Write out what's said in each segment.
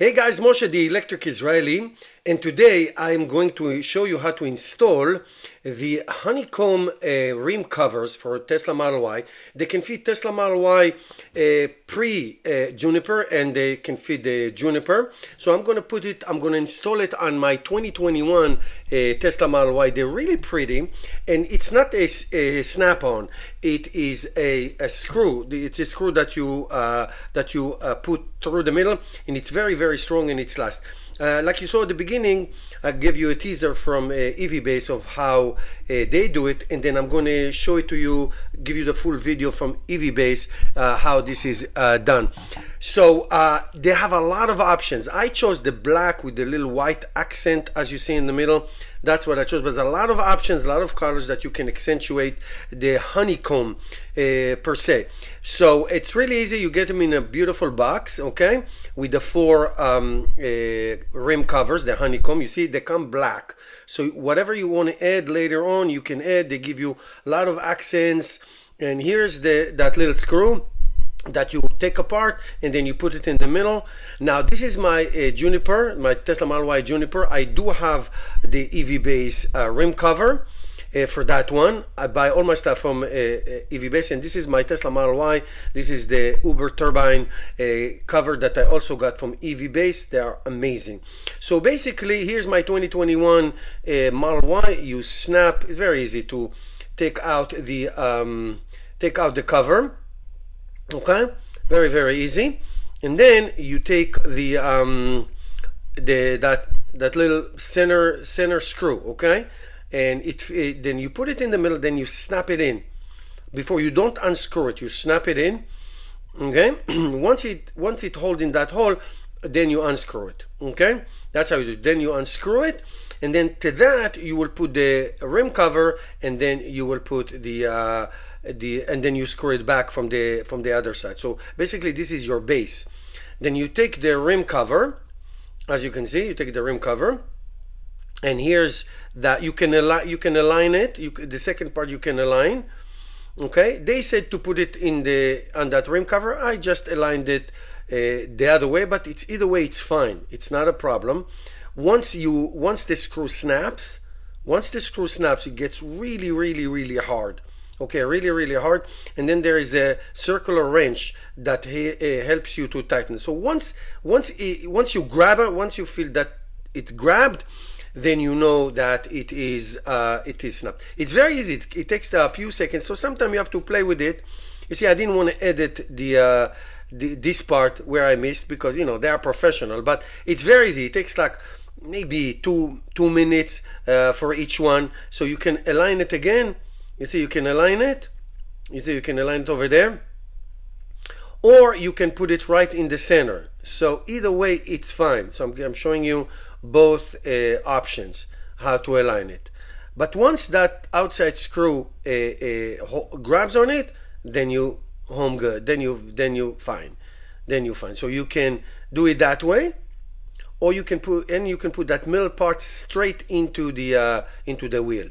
Hey guys, Moshe the Electric Israeli, and today I'm going to show you how to install the Honeycomb rim covers for Tesla Model Y. They can fit Tesla Model Y pre-Juniper and they can fit the Juniper. So I'm going to install it on my 2021 Tesla Model Y. They're really pretty, and it's not a snap-on. It is a screw. It's a screw that you put through the middle, and it's very strong and it's lasts. Like you saw at the beginning, I gave you a teaser from EVBASE of how they do it, and then I'm going to show it to you, give you the full video from EVBASE how this is done. So they have a lot of options. I chose the black with the little white accent as you see in the middle. That's what I chose, but there's a lot of options, a lot of colors that you can accentuate the honeycomb per se. So it's really easy. You get them in a beautiful box, okay, with the four rim covers, the honeycomb. You see they come black, so whatever you want to add later on you can add. They give you a lot of accents, and here's that little screw that you take apart and then you put it in the middle. Now this is my Juniper, my Tesla Model Y Juniper. I do have the EVBASE rim cover for that one. I buy all my stuff from EVBASE, and this is my Tesla Model Y. This is the Uber turbine cover that I also got from EVBASE. They are amazing. So basically here's my 2021 Model Y. You snap. It's very easy to take out the cover. Okay, very easy. And then you take that little center screw, okay, and then you put it in the middle. Then you snap it in. Before, you don't unscrew it, you snap it in, okay. once it holds in that hole, then you unscrew it, okay. That's how you do it. Then you unscrew it, and then to that you will put the rim cover, and then you will put and then you screw it back from the other side. So basically this is your base. Then you take the rim cover, as you can see, you take the rim cover, and here's that you can align it. The second part you can align, okay. They said to put it on that rim cover. I just aligned it the other way, but it's either way, it's fine. It's not a problem. Once the screw snaps, it gets really hard. Okay, really hard. And then there is a circular wrench that helps you to tighten. So once you grab it, once you feel that it's grabbed, then you know that it is snapped. It's very easy. It takes a few seconds. So sometimes you have to play with it. You see, I didn't want to edit this part where I missed, because you know they are professional. But it's very easy. It takes like maybe two minutes for each one. So you can align it again. You see, you can align it. You see, you can align it over there, or you can put it right in the center. So either way, it's fine. So I'm showing you both options how to align it. But once that outside screw grabs on it, then you home good. Then you fine. So you can do it that way, or you can put that middle part straight into the wheel.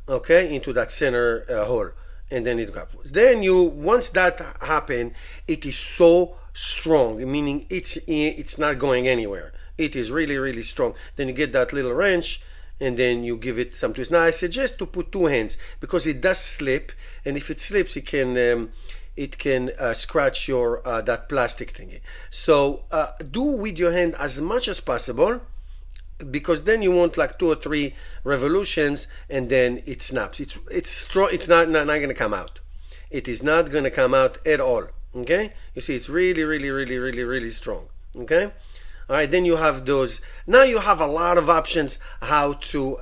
Okay, into that center hole, and then it goes. Then once that happen, it is so strong, meaning it's not going anywhere. It is really strong. Then you get that little wrench, and then you give it some twist. Now I suggest to put two hands, because it does slip, and if it slips, it can scratch your that plastic thingy. So do with your hand as much as possible, because then you want like 2 or 3 revolutions, and then it snaps. It's strong. It's not going to come out. It is not going to come out at all. Okay, you see, it's really strong. Okay, all right. Then you have those. Now you have a lot of options how to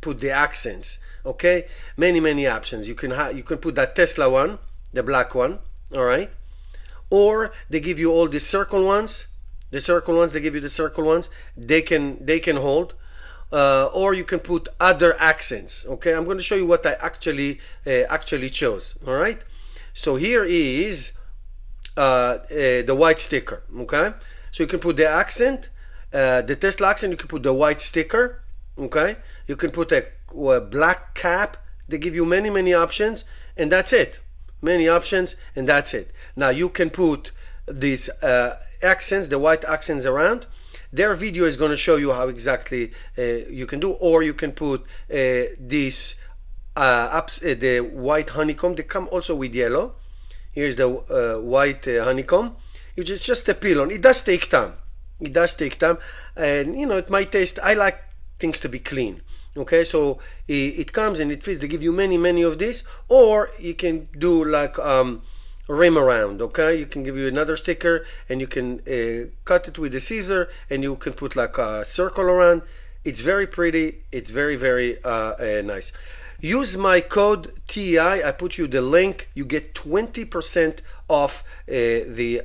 put the accents. Okay, many options. You can put that Tesla one, the black one. All right, or they give you all the circle ones. They give you the circle ones. They can hold, or you can put other accents. Okay, I'm going to show you what I actually chose. All right, so here is the white sticker. Okay, so you can put the accent, the Tesla accent. You can put the white sticker. Okay, you can put a black cap. They give you many options, and that's it. Many options, and that's it. Now you can put this accents, the white accents around. Their video is going to show you how exactly you can do, or you can put this the white honeycomb. They come also with yellow. Here's the white honeycomb, which is just a peel on. It does take time. It does take time, and you know, it might taste. I like things to be clean. Okay, so it comes and it fits. They give you many of these, or you can do like rim around. Okay, you can give you another sticker, and you can cut it with a scissor, and you can put like a circle around. It's very pretty. It's very nice. Use my code TEI. I put you the link. You get 20% off these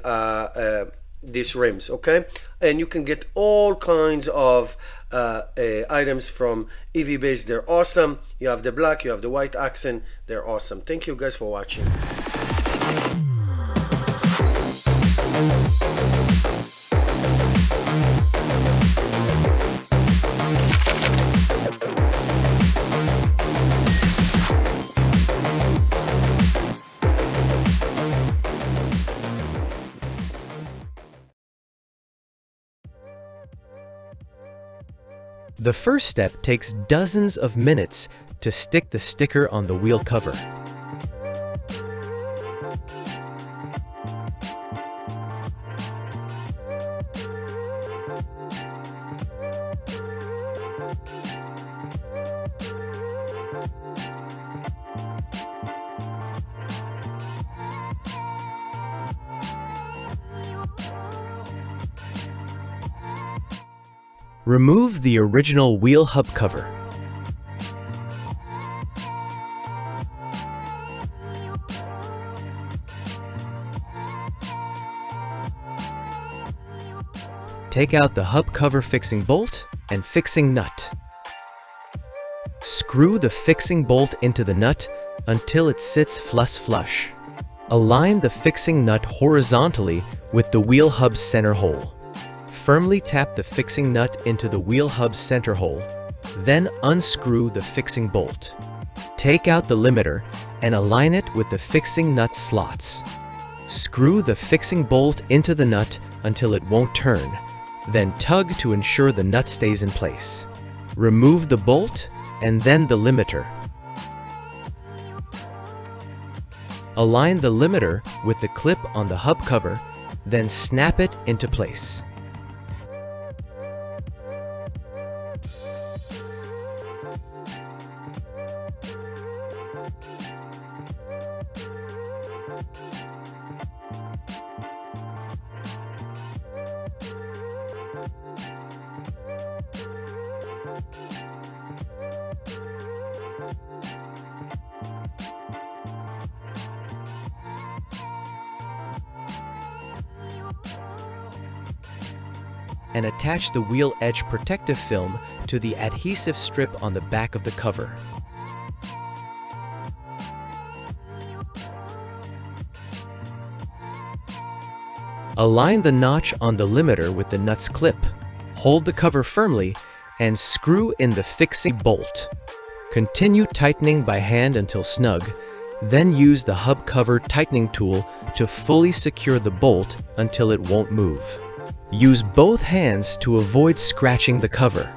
rims. Okay, and you can get all kinds of items from EVBASE. They're awesome. You have the black, you have the white accent. They're awesome. Thank you guys for watching. The first step takes dozens of minutes to stick the sticker on the wheel cover. Remove the original wheel hub cover. Take out the hub cover fixing bolt and fixing nut. Screw the fixing bolt into the nut until it sits flush. Align the fixing nut horizontally with the wheel hub's center hole. Firmly tap the fixing nut into the wheel hub's center hole, then unscrew the fixing bolt. Take out the limiter and align it with the fixing nut slots. Screw the fixing bolt into the nut until it won't turn, then tug to ensure the nut stays in place. Remove the bolt and then the limiter. Align the limiter with the clip on the hub cover, then snap it into place. And attach the wheel edge protective film to the adhesive strip on the back of the cover. Align the notch on the limiter with the nut's clip. Hold the cover firmly and screw in the fixing bolt. Continue tightening by hand until snug, then use the hub cover tightening tool to fully secure the bolt until it won't move. Use both hands to avoid scratching the cover.